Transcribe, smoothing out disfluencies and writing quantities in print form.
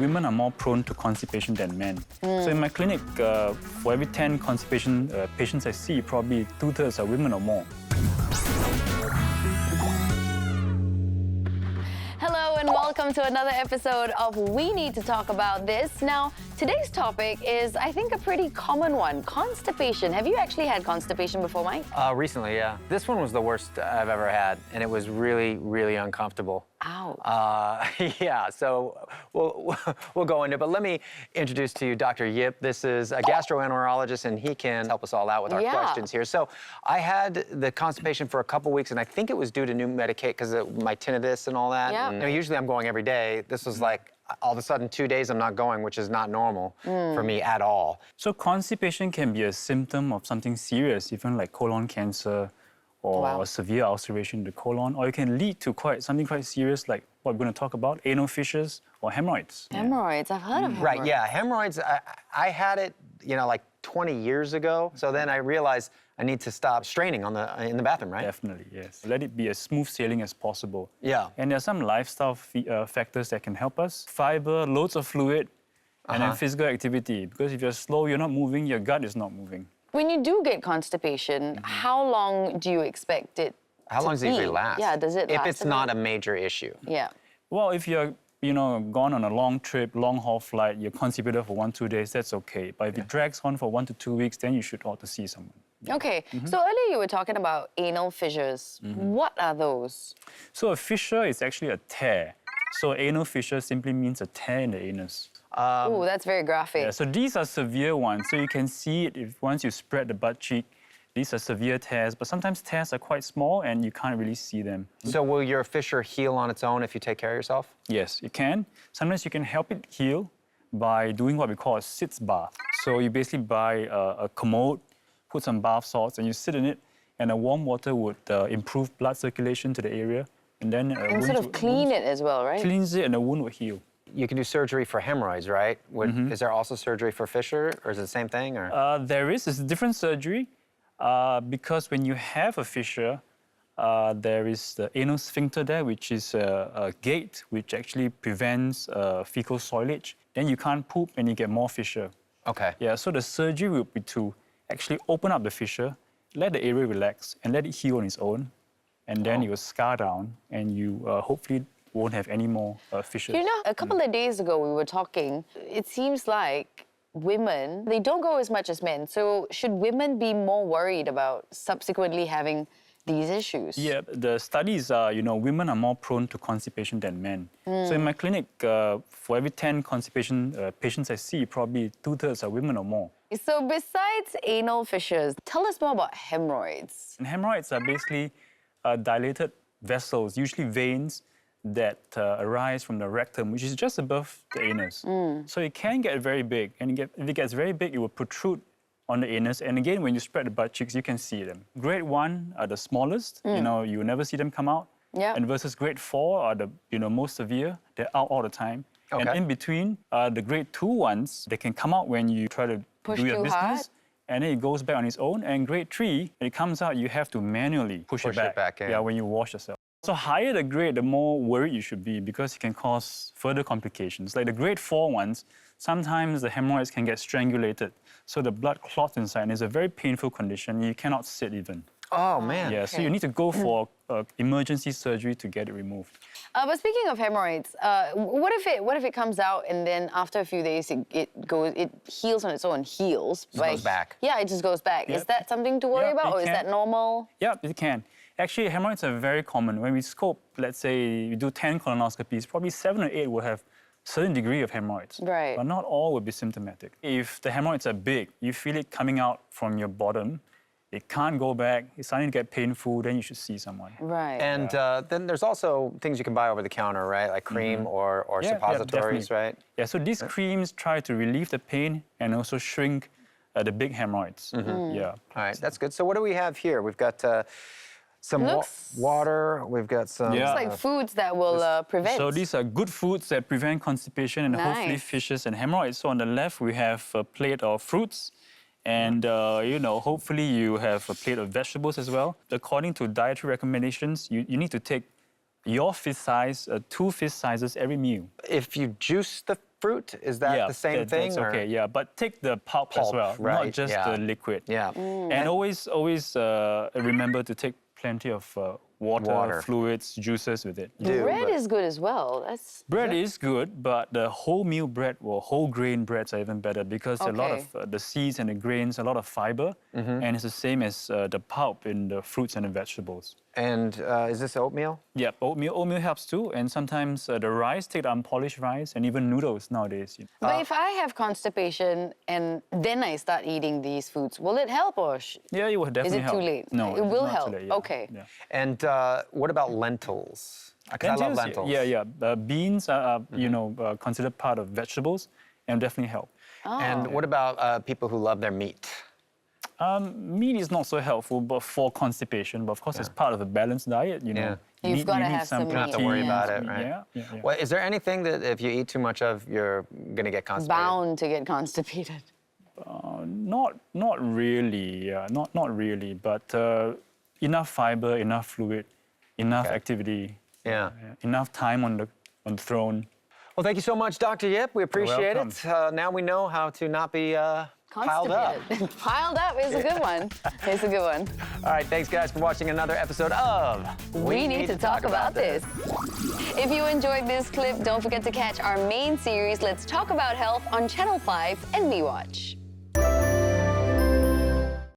Women are more prone to constipation than men. So in my clinic, for every 10 constipation patients I see, probably 2/3 are women or more. Hello and welcome to another episode of We Need to Talk About This. Now, today's topic is, I think, a pretty common one, constipation. Have you actually had constipation before, Mike? Recently, yeah. This one was the worst I've ever had, and it was really, really uncomfortable. Ow. Yeah, so we'll go into it, but let me introduce to you Dr. Yip. This is a gastroenterologist, and he can help us all out with our questions here. So I had the constipation for a couple weeks, and I think it was due to new Medicaid because of my tinnitus and all that. Yeah. You know, usually I'm going every day. This was like, all of a sudden, 2 days I'm not going, which is not normal for me at all. So constipation can be a symptom of something serious, even like colon cancer or severe ulceration in the colon, or it can lead to something quite serious like what we're going to talk about, anal fissures or hemorrhoids. Hemorrhoids, I've heard of hemorrhoids. Right, yeah, hemorrhoids, I had it, you know, like 20 years ago. So then I realized I need to stop straining in the bathroom, right? Definitely, yes. Let it be as smooth sailing as possible. Yeah. And there are some lifestyle factors that can help us. Fiber, loads of fluid, and then physical activity. Because if you're slow, you're not moving, your gut is not moving. When you do get constipation, how long do you expect it How long does it usually last? Yeah, does it last? If it's not a major issue. Yeah. Well, if you're gone on a long trip, long-haul flight, you're constipated for 1-2 days, that's okay. But if it drags on for 1 to 2 weeks, then you should ought to see someone. Okay, so earlier you were talking about anal fissures. What are those? So a fissure is actually a tear. So anal fissure simply means a tear in the anus. Oh, that's very graphic. Yeah, so these are severe ones. So you can see it once you spread the butt cheek. These are severe tears, but sometimes tears are quite small and you can't really see them. So will your fissure heal on its own if you take care of yourself? Yes, it can. Sometimes you can help it heal by doing what we call a sitz bath. So you basically buy a commode, put some bath salts, and you sit in it, and the warm water would improve blood circulation to the area, and then And sort of clean it as well, right? Cleans it, and the wound will heal. You can do surgery for hemorrhoids, right? Is there also surgery for fissure, or is it the same thing? Or? There is. It's a different surgery because when you have a fissure, there is the anal sphincter there, which is a gate which actually prevents fecal soilage. Then you can't poop and you get more fissure. Okay. Yeah, so the surgery would be to actually open up the fissure, let the area relax, and let it heal on its own. And then it will scar down, and you hopefully won't have any more fissures. You know, a couple of days ago we were talking, it seems like women, they don't go as much as men. So should women be more worried about subsequently having these issues? Yeah, the studies are, women are more prone to constipation than men. So in my clinic, for every 10 constipation patients I see, probably 2/3 are women or more. So besides anal fissures, tell us more about hemorrhoids. And hemorrhoids are basically dilated vessels, usually veins, that arise from the rectum, which is just above the anus. So it can get very big, and if it gets very big, it will protrude on the anus. And again, when you spread the butt cheeks, you can see them. Grade 1 are the smallest. You will never see them come out. Yeah. And versus grade 4 are the most severe. They're out all the time. Okay. And in between, the grade 2 ones, they can come out when you try to Push do your too business. hard. And then it goes back on its own. And grade 3, when it comes out, you have to manually push it back. in. Yeah, when you wash yourself. So higher the grade, the more worried you should be because it can cause further complications. Like the grade 4 ones, sometimes the hemorrhoids can get strangulated. So the blood clots inside, and it's a very painful condition. You cannot sit even. Oh, man. Yeah, so you need to go for emergency surgery to get it removed. But speaking of hemorrhoids, what if it comes out and then after a few days it heals on its own? Heals. It goes back. Yeah, it just goes back. Yep. Is that something to worry Yeah, about, it or is can. that normal? Yeah, it can. Actually, hemorrhoids are very common. When we scope, let's say you do 10 colonoscopies, probably 7 or 8 will have certain degree of hemorrhoids. Right. But not all will be symptomatic. If the hemorrhoids are big, you feel it coming out from your bottom, it can't go back, it's starting to get painful, then you should see someone. Right. And then there's also things you can buy over the counter, right? Like cream or suppositories, definitely. right? Yeah, so these creams try to relieve the pain and also shrink the big hemorrhoids. Yeah. All right, that's good. So what do we have here? We've got some water. We've got some... Yeah. It's like foods that will prevent. So these are good foods that prevent constipation and hopefully Nice. fissures and hemorrhoids. So on the left, we have a plate of fruits. And, hopefully you have a plate of vegetables as well. According to dietary recommendations, you need to take your fist size, 2 fist sizes every meal. If you juice the fruit? Is that the same thing? That's okay, yeah. But take the pulp as Pulp, well, right, not just yeah. the liquid. Yeah. And always remember to take plenty of water, fluids, juices with it. Do, Bread but- is good as well. That's Bread is good, but the wholemeal bread or whole grain breads are even better because a lot Okay. of the seeds and the grains, a lot of fiber, and it's the same as the pulp in the fruits and the vegetables. And is this oatmeal? Yep, oatmeal helps too, and sometimes the rice, take the unpolished rice, and even noodles nowadays. But if I have constipation and then I start eating these foods, will it help or Yeah, it will is definitely it help. too late? No, it it's will not too help. late, yeah, Okay. yeah. And what about lentils? 'Cause I love lentils. Yeah. Beans are considered part of vegetables and definitely help. And what about people who love their meat? Meat is not so helpful, but for constipation. But of course, it's part of a balanced diet. You know, Yeah. You You've need- gotta you need have some You don't have to meat, worry yeah. about it, right? Yeah. Well, is there anything that if you eat too much of, you're going to get constipated? Bound to get constipated. Not really. Not really. But enough fiber, enough fluid, enough Okay. activity. Yeah. Enough time on the throne. Well, thank you so much, Dr. Yip. We appreciate welcome. it. Now we know how to not be piled up. Constipated. Piled up is a good one. It's a good one. All right, thanks, guys, for watching another episode of We need to talk about this. If you enjoyed this clip, don't forget to catch our main series, Let's Talk About Health, on Channel 5 and MeWatch.